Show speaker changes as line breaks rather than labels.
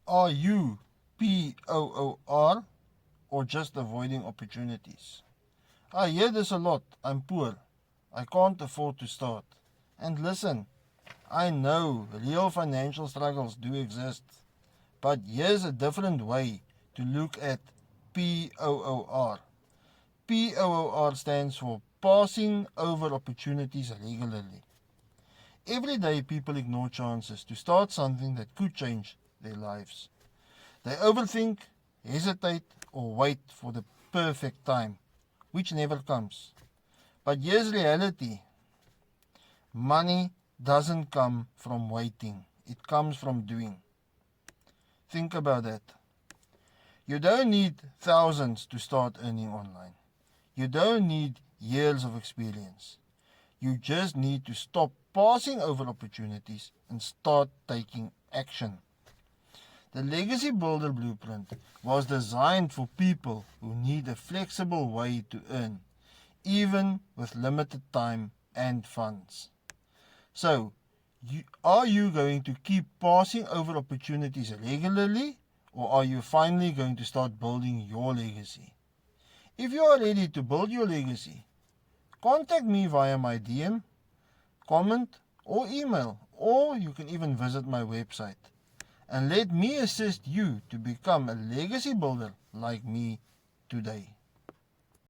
Are you POOR or just avoiding opportunities? I hear this a lot. I'm poor. I can't afford to start. And listen, I know real financial struggles do exist, but here's a different way to look at POOR. POOR stands for passing over opportunities regularly. Every day people ignore chances to start something that could change their lives. They overthink, hesitate, or wait for the perfect time, which never comes. But here's reality. Money doesn't come from waiting. It comes from doing. Think about that. You don't need thousands to start earning online. You don't need years of experience. You just need to stop passing over opportunities and start taking action. The Legacy Builder Blueprint was designed for people who need a flexible way to earn, even with limited time and funds. So, are you going to keep passing over opportunities regularly, or are you finally going to start building your legacy? If you are ready to build your legacy, contact me via my DM, comment, or email, or you can even visit my website. And let me assist you to become a legacy builder like me today.